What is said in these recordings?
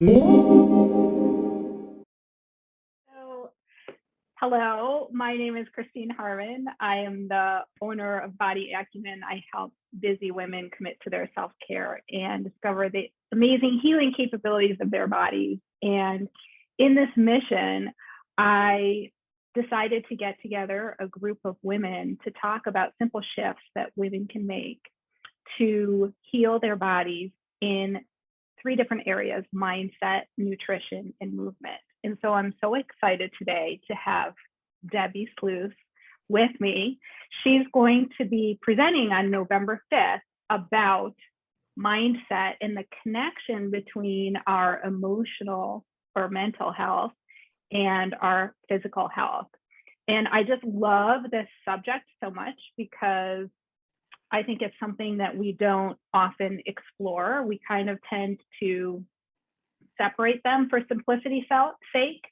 So, hello, my name is Christine Harmon. I am the owner of Body Acumen. I help busy women commit to their self care and discover the amazing healing capabilities of their bodies. And in this mission, I decided to get together a group of women to talk about simple shifts that women can make to heal their bodies in three different areas: mindset, nutrition, and movement. And so I'm so excited today to have Debbi Sluys with me. She's going to be presenting on November 5th about mindset and the connection between our emotional or mental health and our physical health. And I just love this subject so much because I think it's something that we don't often explore. We kind of tend to separate them for simplicity's sake.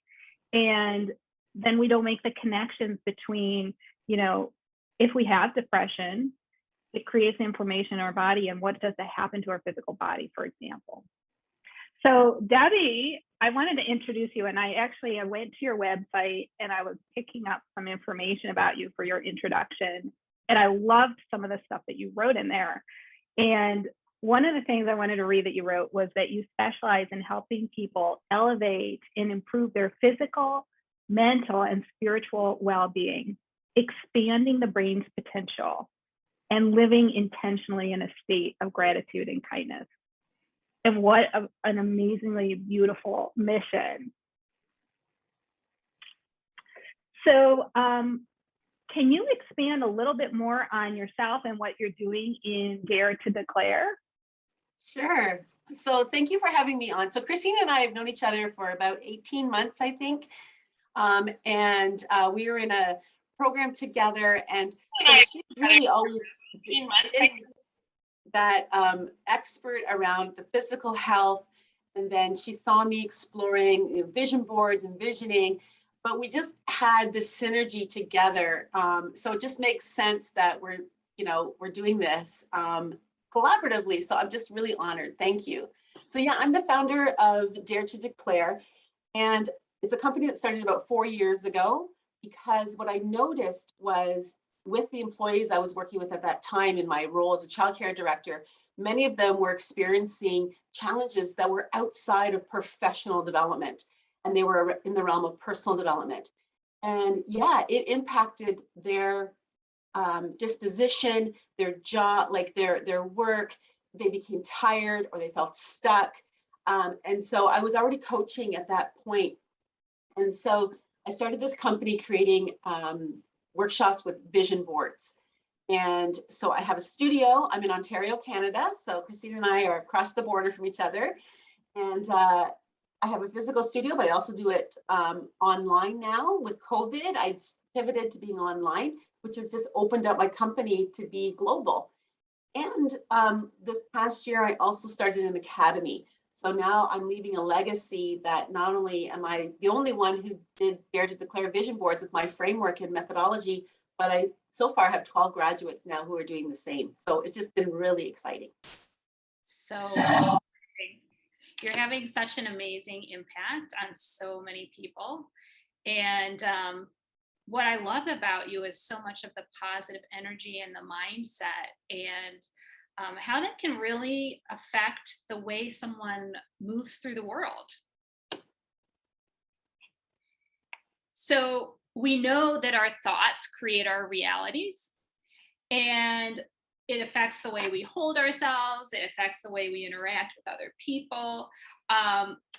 And then we don't make the connections between, if we have depression, it creates inflammation in our body, and what does that happen to our physical body, for example. So Debbi, I wanted to introduce you, and I went to your website and I was picking up some information about you for your introduction. And I loved some of the stuff that you wrote in there. And one of the things I wanted to read that you wrote was that you specialize in helping people elevate and improve their physical, mental, and spiritual well-being, expanding the brain's potential, and living intentionally in a state of gratitude and kindness. And what an amazingly beautiful mission. So, can you expand a little bit more on yourself and what you're doing in Dare to Declare? Sure. So thank you for having me on. So Christine and I have known each other for about 18 months, I think. We were in a program together, and so she's really always been that expert around the physical health. And then she saw me exploring vision boards and visioning, but we just had this synergy together. So it just makes sense that we're doing this collaboratively. So I'm just really honored. Thank you. So yeah, I'm the founder of Dare to Declare, and it's a company that started about 4 years ago, because what I noticed was with the employees I was working with at that time in my role as a childcare director, many of them were experiencing challenges that were outside of professional development, and they were in the realm of personal development. And yeah, it impacted their disposition, their job, like their work. They became tired or they felt stuck. And so I was already coaching at that point. And so I started this company creating workshops with vision boards. And so I have a studio. I'm in Ontario, Canada. So Christine and I are across the border from each other. And I have a physical studio, but I also do it online now. With COVID, I pivoted to being online, which has just opened up my company to be global. And this past year, I also started an academy. So now I'm leaving a legacy that not only am I the only one who did Dare to Declare vision boards with my framework and methodology, but I so far have 12 graduates now who are doing the same. So it's just been really exciting. So you're having such an amazing impact on so many people. And what I love about you is so much of the positive energy and the mindset, and how that can really affect the way someone moves through the world. So we know that our thoughts create our realities, and it affects the way we hold ourselves. It affects the way we interact with other people.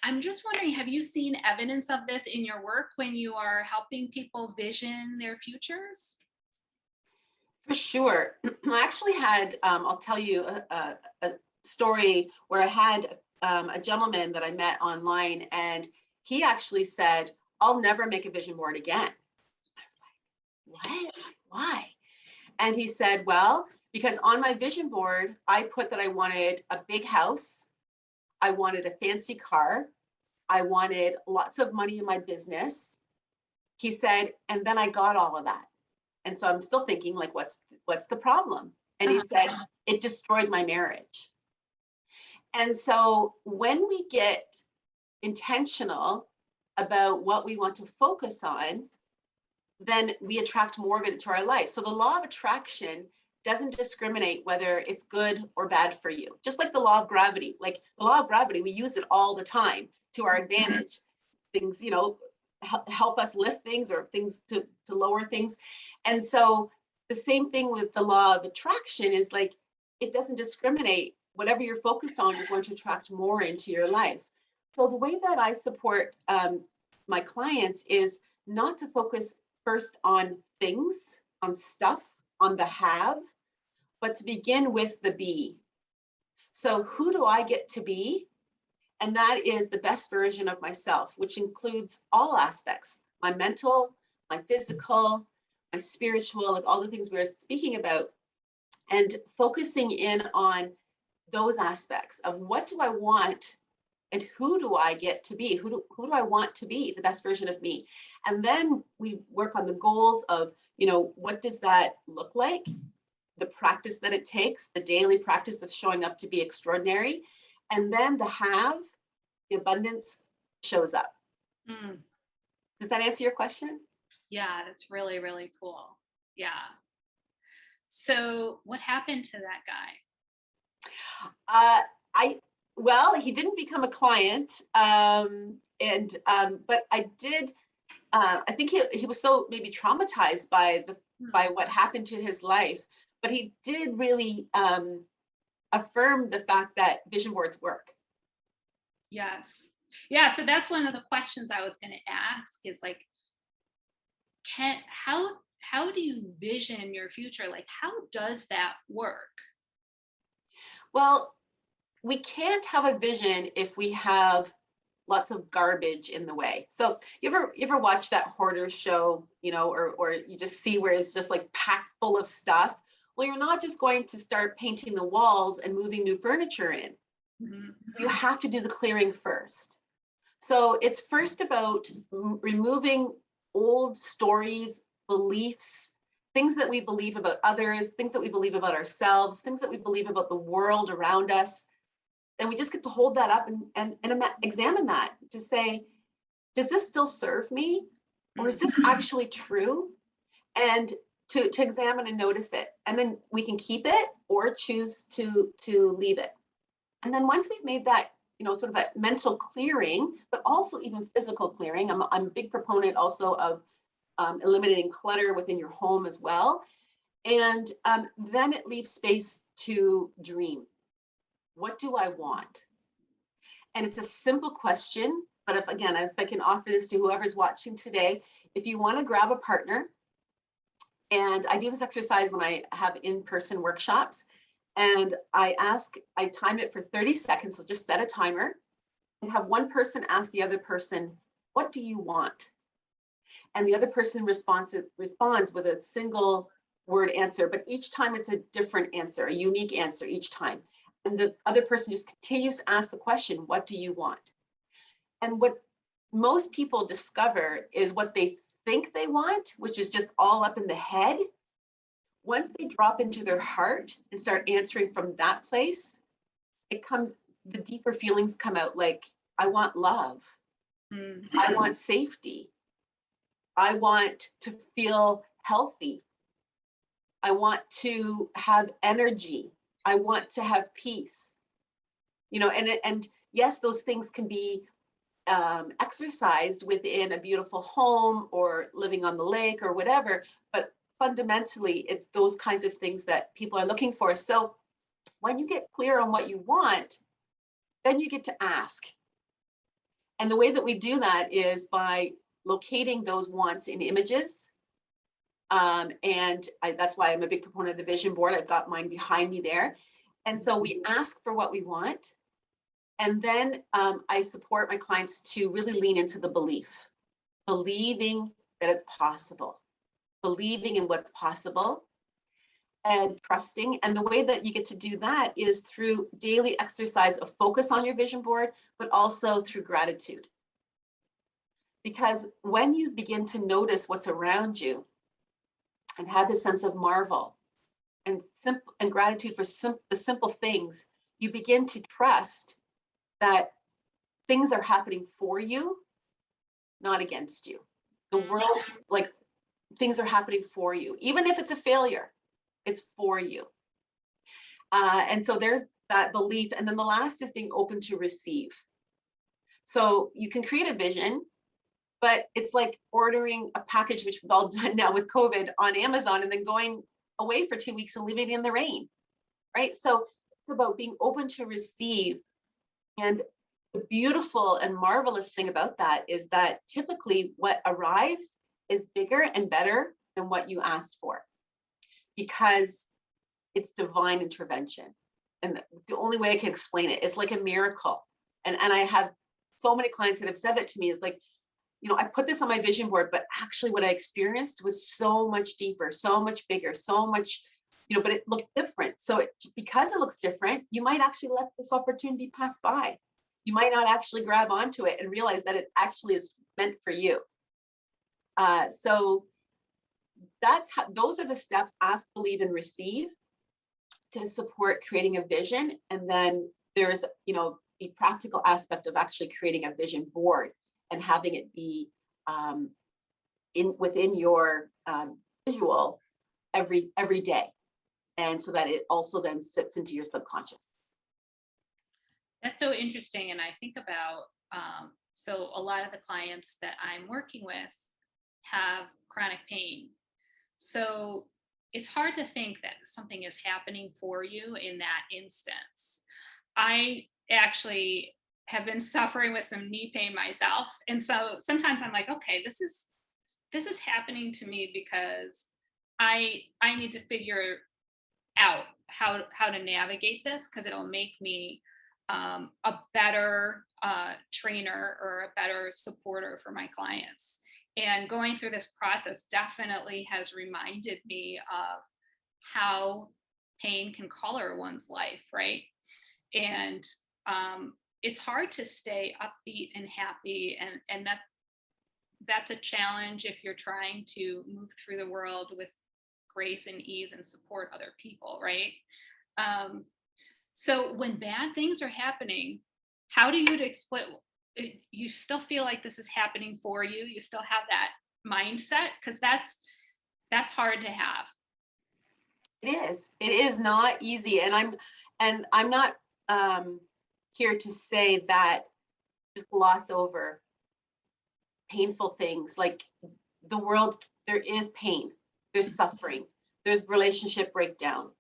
I'm just wondering, have you seen evidence of this in your work when you are helping people vision their futures? For sure. I actually had, I'll tell you a story where I had a gentleman that I met online, and he actually said, "I'll never make a vision board again." I was like, "What? Why?" And he said, "Well, because on my vision board, I put that I wanted a big house, I wanted a fancy car, I wanted lots of money in my business." He said, "And then I got all of that. And so I'm still thinking, like, what's the problem?" And he said, "It destroyed my marriage." And so when we get intentional about what we want to focus on, then we attract more of it into our life. So the law of attraction doesn't discriminate whether it's good or bad for you. Just like the law of gravity. Like the law of gravity, we use it all the time to our advantage. Things, you know, help us lift things, or things to lower things. And so the same thing with the law of attraction is like, it doesn't discriminate. Whatever you're focused on, you're going to attract more into your life. So the way that I support my clients is not to focus first on things, on stuff, on the have, but to begin with the be. So who do I get to be? And that is the best version of myself, which includes all aspects, my mental, my physical, my spiritual, like all the things we were speaking about, and focusing in on those aspects of what do I want and who do I get to be? Who do I want to be, the best version of me? And then we work on the goals of, you know, what does that look like? The practice that it takes, the daily practice of showing up to be extraordinary. And then the have, the abundance shows up. Mm. Does that answer your question? Yeah, that's really, really cool. Yeah. So what happened to that guy? Well, he didn't become a client, but I did. I think he was so maybe traumatized by what happened to his life, but he did really affirm the fact that vision boards work. Yes. Yeah. So that's one of the questions I was going to ask is like, how do you vision your future? Like, how does that work? Well, we can't have a vision if we have lots of garbage in the way. So you ever watch that hoarder show, you know, or you just see where it's just like packed full of stuff? Well, you're not just going to start painting the walls and moving new furniture in. Mm-hmm. You have to do the clearing first. So it's first about removing old stories, beliefs, things that we believe about others, things that we believe about ourselves, things that we believe about the world around us. And we just get to hold that up and examine that to say, does this still serve me? Or is this actually true? And to examine and notice it. And then we can keep it or choose to leave it. And then once we've made that, you know, sort of that mental clearing, but also even physical clearing, I'm a big proponent also of eliminating clutter within your home as well. And then it leaves space to dream. What do I want? And it's a simple question, but if I can offer this to whoever's watching today, if you want to grab a partner, and I do this exercise when I have in-person workshops, and I time it for 30 seconds, so just set a timer, and have one person ask the other person, what do you want? And the other person responds with a single word answer, but each time it's a different answer, a unique answer each time. And the other person just continues to ask the question, what do you want? And what most people discover is what they think they want, which is just all up in the head. Once they drop into their heart and start answering from that place, the deeper feelings come out, like, I want love. Mm-hmm. I want safety. I want to feel healthy. I want to have energy. I want to have peace, you know, and yes, those things can be exercised within a beautiful home or living on the lake or whatever, but fundamentally, it's those kinds of things that people are looking for. So when you get clear on what you want, then you get to ask. And the way that we do that is by locating those wants in images. That's why I'm a big proponent of the vision board. I've got mine behind me there. And so we ask for what we want. And then I support my clients to really lean into the believing that it's possible, believing in what's possible and trusting. And the way that you get to do that is through daily exercise of focus on your vision board, but also through gratitude. Because when you begin to notice what's around you, and have this sense of marvel and gratitude for the simple things, you begin to trust that things are happening for you, not against you. The world, like things are happening for you. Even if it's a failure, it's for you. And so there's that belief. And then the last is being open to receive. So you can create a vision, but it's like ordering a package, which we've all done now with COVID, on Amazon, and then going away for 2 weeks and leaving it in the rain, right? So it's about being open to receive. And the beautiful and marvelous thing about that is that typically what arrives is bigger and better than what you asked for, because it's divine intervention. And it's the only way I can explain it. It's like a miracle. And I have so many clients that have said that to me. Is like, I put this on my vision board, but actually what I experienced was so much deeper, so much bigger, so much, but it looked different. So because it looks different, you might actually let this opportunity pass by. You might not actually grab onto it and realize that it actually is meant for you. So those are the steps: ask, believe, and receive, to support creating a vision. And then there's, the practical aspect of actually creating a vision board and having it be within your visual every day, and so that it also then sits into your subconscious. That's so interesting. And I think about, so a lot of the clients that I'm working with have chronic pain. So it's hard to think that something is happening for you in that instance. I actually have been suffering with some knee pain myself. And so sometimes I'm like, okay, this is happening to me because I need to figure out how to navigate this, because it'll make me a better trainer or a better supporter for my clients. And going through this process definitely has reminded me of how pain can color one's life, right? And it's hard to stay upbeat and happy, and that's a challenge if you're trying to move through the world with grace and ease and support other people, right? So when bad things are happening, how do you explain? You still feel like this is happening for you? You still have that mindset? Because that's hard to have. It is not easy. And I'm not here to say that just gloss over painful things. Like, the world, there is pain, there's suffering, there's relationship breakdown,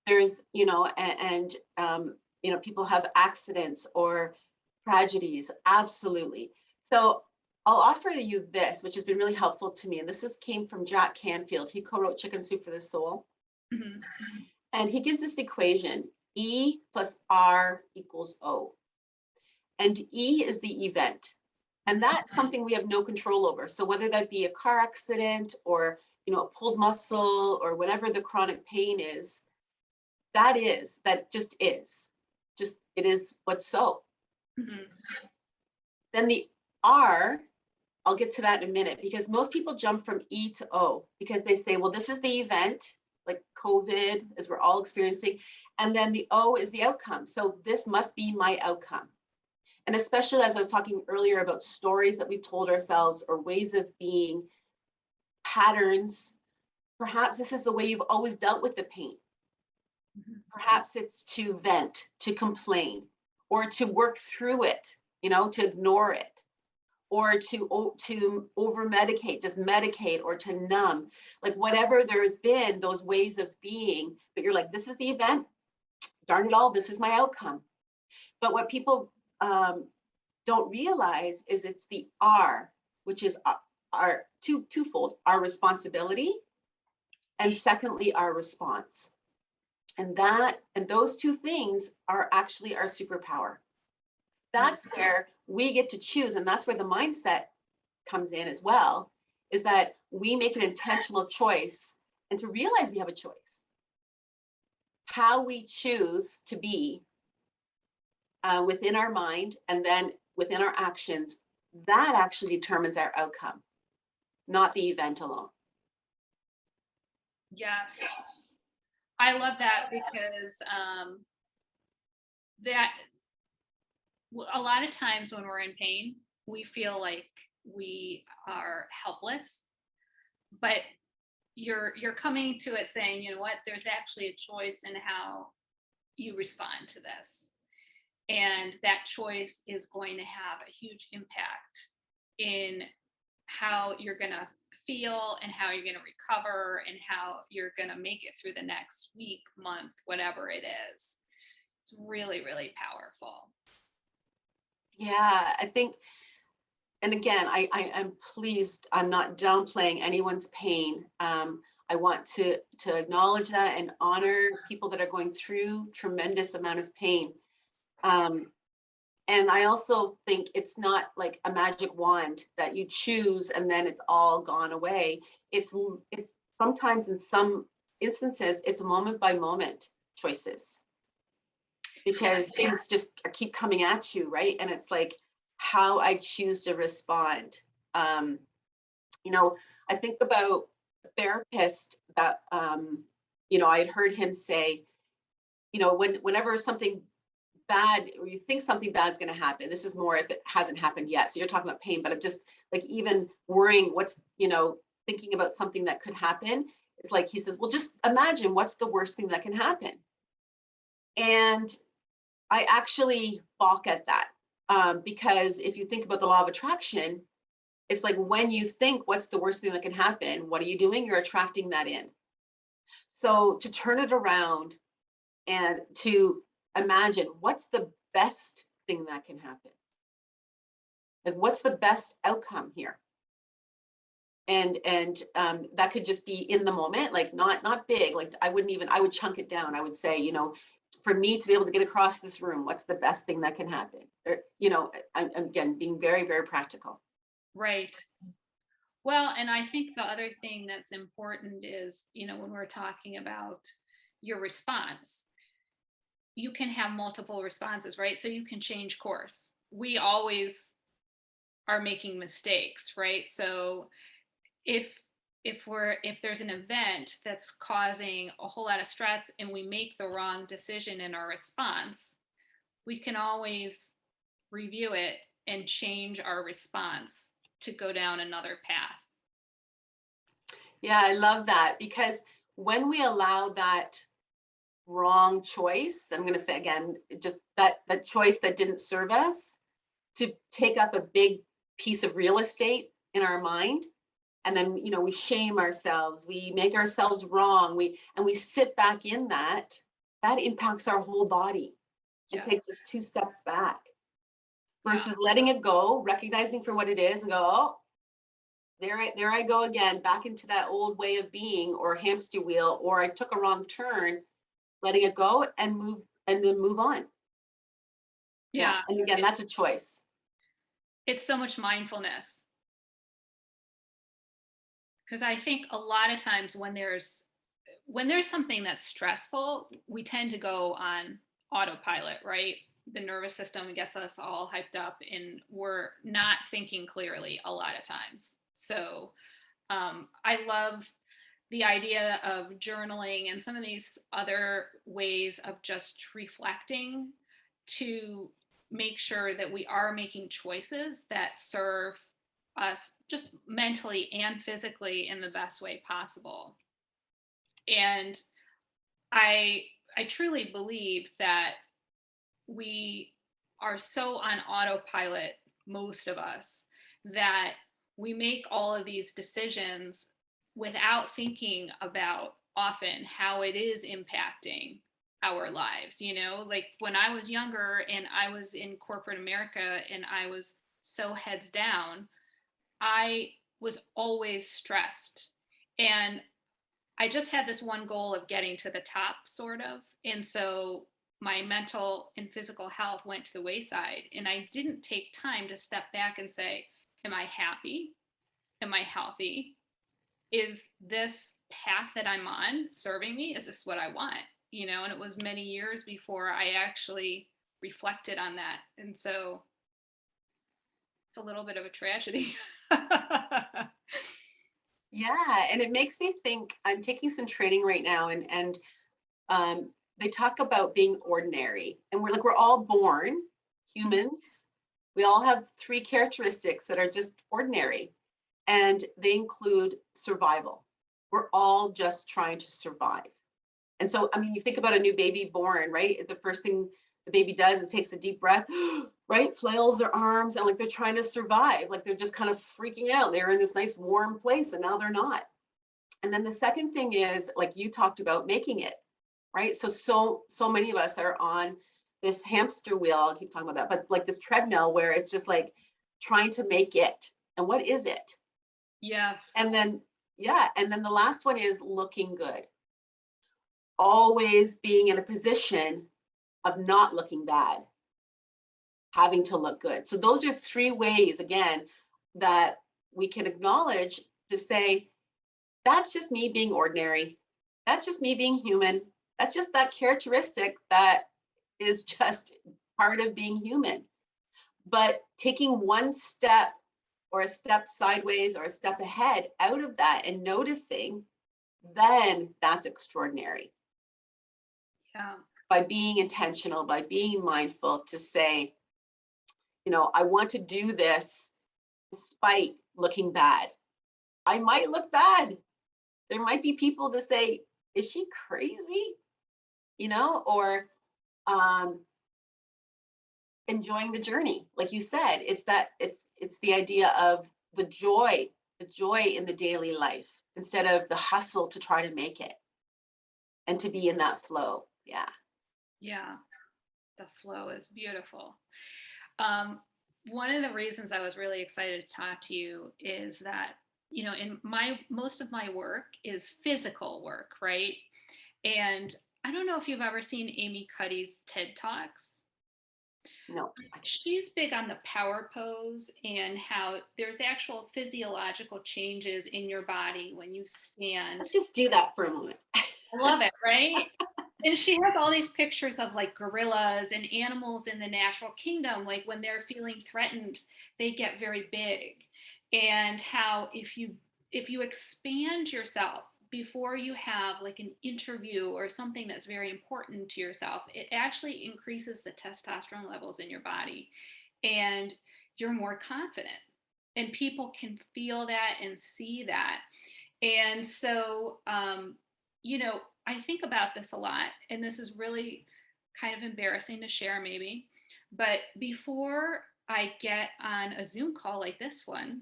there's, people have accidents or tragedies. Absolutely. So I'll offer you this, which has been really helpful to me. And came from Jack Canfield. He co-wrote Chicken Soup for the Soul. Mm-hmm. And he gives this equation: E plus R equals O. And E is the event. And that's something we have no control over. So whether that be a car accident or, a pulled muscle or whatever the chronic pain is, that just is. Just, it is what's so. Mm-hmm. Then the R, I'll get to that in a minute, because most people jump from E to O because they say, well, this is the event, like COVID, as we're all experiencing. And then the O is the outcome. So this must be my outcome. And especially as I was talking earlier about stories that we've told ourselves or ways of being, patterns, perhaps this is the way you've always dealt with the pain. Mm-hmm. Perhaps it's to vent, to complain, or to work through it, to ignore it, or to over medicate, just medicate, or to numb, like whatever there's been, those ways of being. But you're like, this is the event, darn it all, this is my outcome. But what people don't realize is it's the R, which is our twofold: our responsibility, and secondly, our response. And those two things are actually our superpower. That's where we get to choose, and that's where the mindset comes in as well, is that we make an intentional choice, and to realize we have a choice. How we choose to be within our mind and then within our actions, that actually determines our outcome, not the event alone. Yes. I love that, because that a lot of times when we're in pain, we feel like we are helpless, but you're coming to it saying, you know what, there's actually a choice in how you respond to this. And that choice is going to have a huge impact in how you're going to feel and how you're going to recover and how you're going to make it through the next week, month, whatever it is. It's really, really powerful. Yeah, I think, and again, I am pleased. I'm not downplaying anyone's pain. I want to acknowledge that and honor people that are going through tremendous amount of pain. And I also think it's not like a magic wand that you choose and then it's all gone away. It's sometimes, in some instances, it's moment by moment choices, because things just keep coming at you, right? And it's like how I choose to respond. You know, I think about a therapist that, you know, I had heard him say, you know, whenever something bad, or you think something bad's going to happen, this is more if it hasn't happened yet. So you're talking about pain, but I'm just like, even worrying what's, you know, thinking about something that could happen. It's like, he says, well, just imagine what's the worst thing that can happen. And I actually balk at that, because if you think about the law of attraction, it's like, when you think what's the worst thing that can happen, what are you doing? You're attracting that in. So to turn it around and to imagine what's the best thing that can happen, like what's the best outcome here, and that could just be in the moment, like not big, like I would chunk it down. I would say, you know, for me to be able to get across this room, what's the best thing that can happen? Or, you know, I'm again being very, very practical. Right. Well, and I think the other thing that's important is, you know, when we're talking about your response, you can have multiple responses, right? So you can change course. We always are making mistakes, right? So if there's an event that's causing a whole lot of stress and we make the wrong decision in our response, we can always review it and change our response to go down another path. Yeah, I love that, because when we allow that wrong choice, I'm going to say again, just that choice that didn't serve us, to take up a big piece of real estate in our mind, and then, you know, we shame ourselves, we make ourselves wrong, we sit back in that impacts our whole body. It takes us 2 steps back, versus letting it go, recognizing for what it is, and go, oh, there I go again, back into that old way of being, or hamster wheel, or I took a wrong turn, letting it go and move, and then move on. Yeah. And again, that's a choice. It's so much mindfulness. Because I think a lot of times when there's something that's stressful, we tend to go on autopilot, right? The nervous system gets us all hyped up and we're not thinking clearly a lot of times. So I love the idea of journaling and some of these other ways of just reflecting to make sure that we are making choices that serve us just mentally and physically in the best way possible. And I truly believe that we are so on autopilot, most of us, that we make all of these decisions without thinking about often how it is impacting our lives. You know, like when I was younger and I was in corporate America and I was so heads down, I was always stressed. And I just had this one goal of getting to the top, sort of. And so my mental and physical health went to the wayside. And I didn't take time to step back and say, am I happy? Am I healthy? Is this path that I'm on serving me? Is this what I want? You know, and it was many years before I actually reflected on that. And so it's a little bit of a tragedy. Yeah, and it makes me think, I'm taking some training right now, and they talk about being ordinary, and we're all born humans, we all have 3 characteristics that are just ordinary, and they include survival. We're all just trying to survive. And so, I mean, you think about a new baby born, right? The first thing the baby does is takes a deep breath, right? Flails their arms, and like they're trying to survive, like they're just kind of freaking out. They're in this nice warm place and now they're not. And then the second thing is, like you talked about, making it, right? So many of us are on this hamster wheel. I'll keep talking about that, but like this treadmill where it's just like trying to make it. And what is it? Yes. And then, yeah. And then the last one is looking good. Always being in a position of not looking bad, having to look good. So those are 3 ways, again, that we can acknowledge to say, that's just me being ordinary. That's just me being human. That's just that characteristic that is just part of being human. But taking one step or a step sideways or a step ahead out of that and noticing, then that's extraordinary. Yeah. By being intentional, by being mindful to say, you know, I want to do this despite looking bad. I might look bad. There might be people to say, is she crazy? You know, or enjoying the journey. Like you said, it's the idea of the joy in the daily life instead of the hustle to try to make it and to be in that flow. Yeah. Yeah. The flow is beautiful. One of the reasons I was really excited to talk to you is that, you know, in most of my work is physical work, right? And I don't know if you've ever seen Amy Cuddy's TED Talks. No. She's big on the power pose and how there's actual physiological changes in your body when you stand. Let's just do that for a moment. I love it, right? And she has all these pictures of like gorillas and animals in the natural kingdom. Like when they're feeling threatened, they get very big. And how if you expand yourself before you have like an interview or something that's very important to yourself, it actually increases the testosterone levels in your body and you're more confident. And people can feel that and see that. And so, you know, I think about this a lot, and this is really kind of embarrassing to share maybe, but before I get on a Zoom call like this one,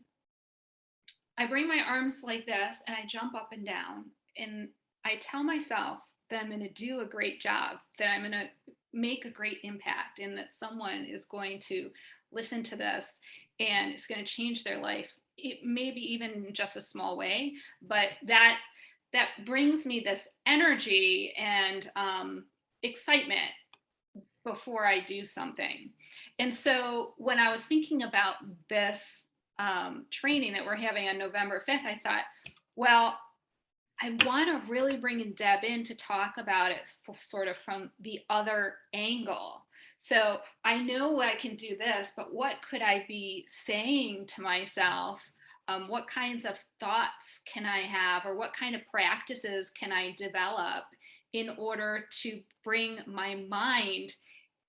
I bring my arms like this and I jump up and down and I tell myself that I'm going to do a great job, that I'm going to make a great impact, and that someone is going to listen to this and it's going to change their life. It maybe even in just a small way, but that brings me this energy and excitement before I do something. And so when I was thinking about this training that we're having on November 5th, I thought, well, I want to really bring in Deb in to talk about it sort of from the other angle. So I know I can do this, but what could I be saying to myself? What kinds of thoughts can I have, or what kind of practices can I develop in order to bring my mind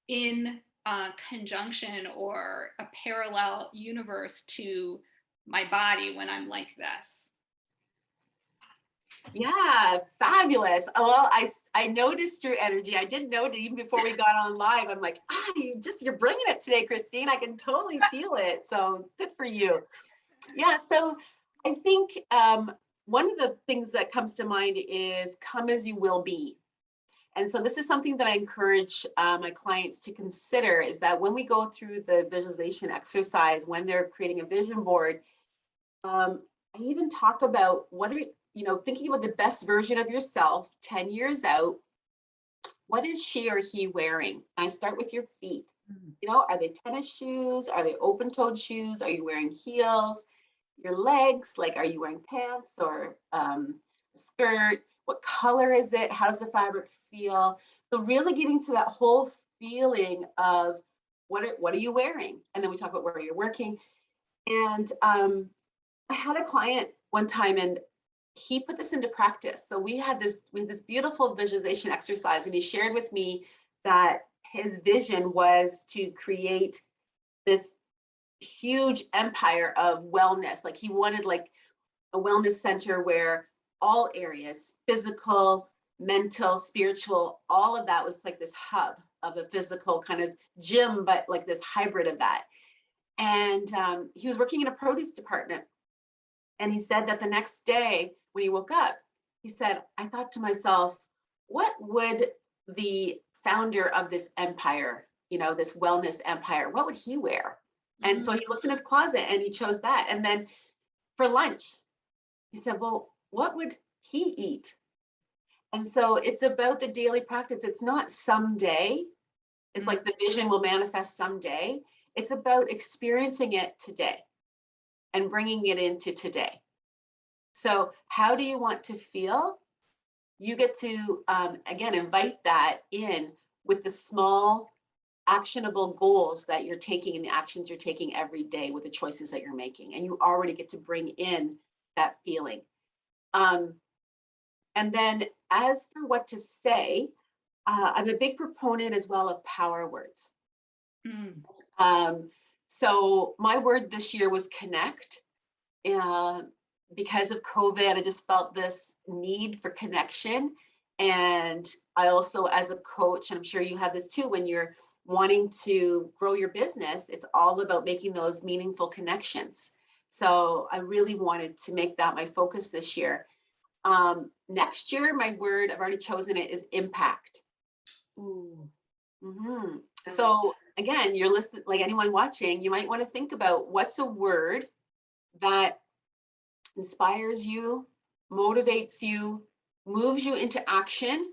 in conjunction or a parallel universe to my body when I'm like this? Yeah, fabulous. Well, I noticed your energy. I did note it even before we got on live. I'm like, you're bringing it today, Christine. I can totally feel it. So good for you. Yeah. So I think one of the things that comes to mind is come as you will be. And so this is something that I encourage my clients to consider, is that when we go through the visualization exercise, when they're creating a vision board, I even talk about thinking about the best version of yourself 10 years out. What is she or he wearing? I start with your feet. You know, are they tennis shoes? Are they open-toed shoes? Are you wearing heels? Your legs, like, are you wearing pants or a skirt? What color is it? How does the fabric feel? So really getting to that whole feeling of what are you wearing? And then we talk about where you're working. And I had a client one time, and he put this into practice. So we had this beautiful visualization exercise, and he shared with me that his vision was to create this huge empire of wellness. Like he wanted like a wellness center where all areas, physical, mental, spiritual, all of that was like this hub of a physical kind of gym, but like this hybrid of that. And he was working in a produce department. And he said that the next day when he woke up, he said, I thought to myself, what would the founder of this empire, you know, this wellness empire, what would he wear? And so he looked in his closet and he chose that. And then for lunch, he said, well, what would he eat? And so it's about the daily practice. It's not someday. It's like the vision will manifest someday. It's about experiencing it today and bringing it into today. So how do you want to feel? You get to, again, invite that in with the small actionable goals that you're taking and the actions you're taking every day with the choices that you're making. And you already get to bring in that feeling. And then as for what to say, I'm a big proponent as well of power words. So my word this year was connect. Because of COVID, I just felt this need for connection. And I also, as a coach, and I'm sure you have this too, when you're wanting to grow your business, it's all about making those meaningful connections. So I really wanted to make that my focus this year. Next year, my word, I've already chosen it, is impact. Ooh. Mm-hmm. So again, you're listening, like anyone watching, you might want to think about what's a word that inspires you, motivates you, moves you into action.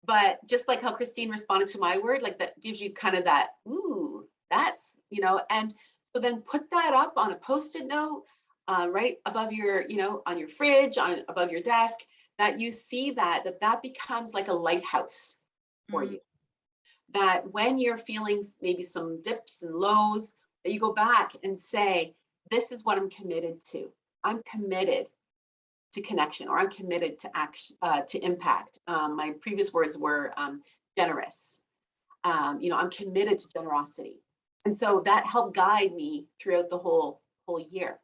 But just like how Christine responded to my word, like that gives you kind of that, ooh, that's, you know, and so then put that up on a Post-it note, right above your, you know, on your fridge, above your desk, that you see that becomes like a lighthouse for you. That when you're feeling maybe some dips and lows, that you go back and say, this is what I'm committed to. I'm committed to connection, or I'm committed to action, to impact. My previous words were generous. You know, I'm committed to generosity. And so that helped guide me throughout the whole year.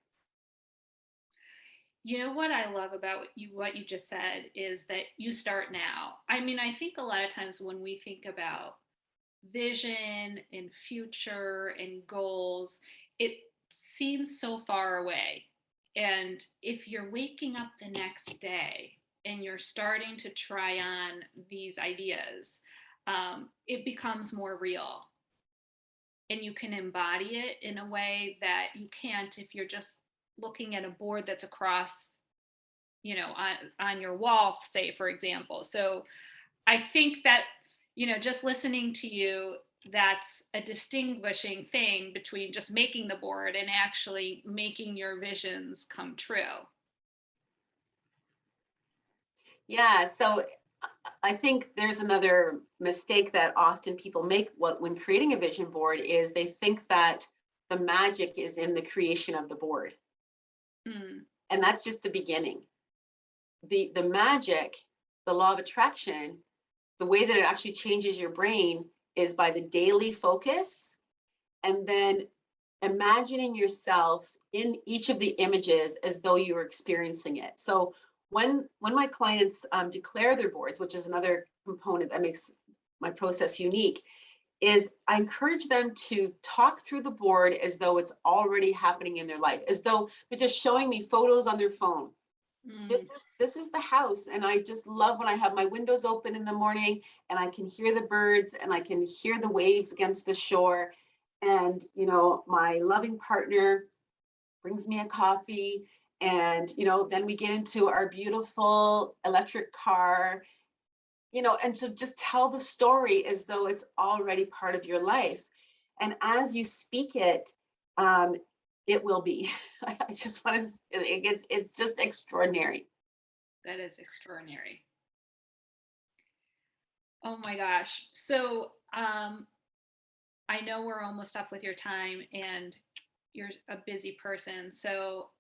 You know what I love about you, what you just said, is that you start now. I mean, I think a lot of times when we think about vision and future and goals, it seems so far away. And if you're waking up the next day and you're starting to try on these ideas, it becomes more real. And you can embody it in a way that you can't if you're just looking at a board that's across, you know, on your wall, say, for example. So I think that, you know, just listening to you, that's a distinguishing thing between just making the board and actually making your visions come true. Yeah, so I think there's another mistake that often people make when creating a vision board is they think that the magic is in the creation of the board. And that's just the beginning. The magic, the law of attraction, the way that it actually changes your brain is by the daily focus, and then imagining yourself in each of the images as though you were experiencing it. So when my clients declare their boards, which is another component that makes my process unique, is I encourage them to talk through the board as though it's already happening in their life, as though they're just showing me photos on their phone. This is the house, and I just love when I have my windows open in the morning and I can hear the birds and I can hear the waves against the shore, and you know, my loving partner brings me a coffee, and you know, then we get into our beautiful electric car, you know, and to just tell the story as though it's already part of your life. And as you speak it, it will be. I just want to, it's just extraordinary. That is extraordinary. Oh my gosh. So I know we're almost up with your time and you're a busy person. So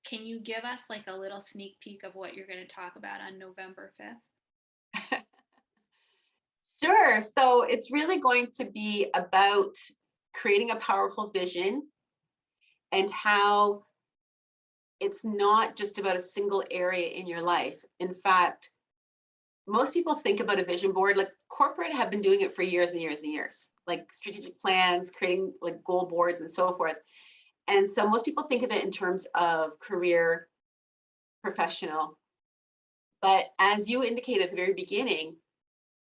can you give us like a little sneak peek of what you're going to talk about on November 5th? Sure. So it's really going to be about creating a powerful vision and how it's not just about a single area in your life. In fact, most people think about a vision board, like corporate have been doing it for years and years and years, like strategic plans, creating like goal boards and so forth. And so most people think of it in terms of career, professional. But as you indicated at the very beginning,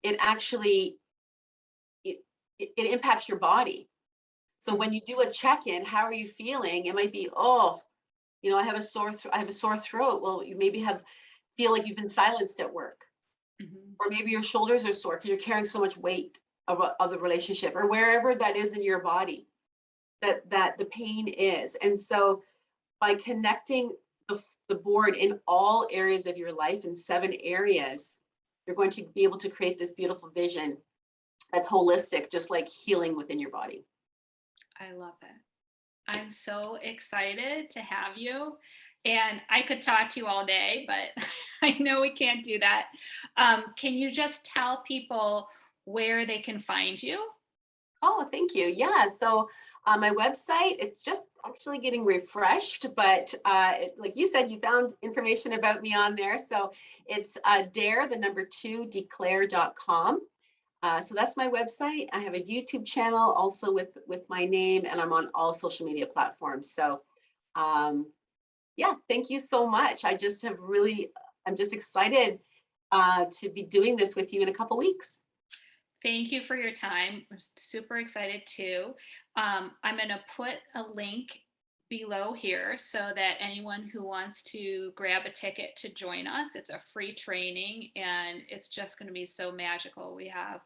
it actually, it impacts your body. So when you do a check-in, how are you feeling? It might be, oh, you know, I have a sore throat. Well, you maybe feel like you've been silenced at work. Mhm. Or maybe your shoulders are sore because you're carrying so much weight of the relationship, or wherever that is in your body that the pain is. And so by connecting the board in all areas of your life, in 7 areas, you're going to be able to create this beautiful vision that's holistic, just like healing within your body. I love it. I'm so excited to have you. And I could talk to you all day, but I know we can't do that. Can you just tell people where they can find you? Oh, thank you. Yeah. So my website, it's just actually getting refreshed, but like you said, you found information about me on there. So it's dare, the number 2, declare.com. So that's my website. I have a YouTube channel also with my name, and I'm on all social media platforms. So yeah, thank you so much. I'm just excited to be doing this with you in a couple weeks. Thank you for your time. I'm super excited too. I'm going to put a link below here so that anyone who wants to grab a ticket to join us, it's a free training and it's just going to be so magical. We have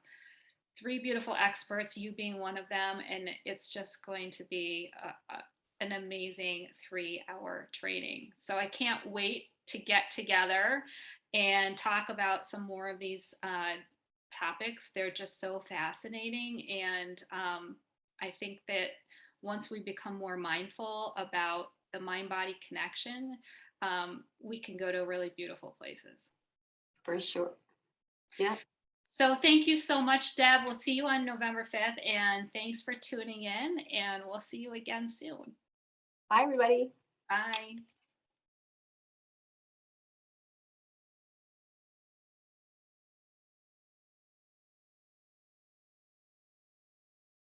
3 beautiful experts, you being one of them, and it's just going to be an amazing 3-hour training. So I can't wait to get together and talk about some more of these topics. They're just so fascinating. And I think that once we become more mindful about the mind-body connection, we can go to really beautiful places. For sure. Yeah. So thank you so much, Deb. We'll see you on November 5th. And thanks for tuning in. And we'll see you again soon. Bye, everybody. Bye.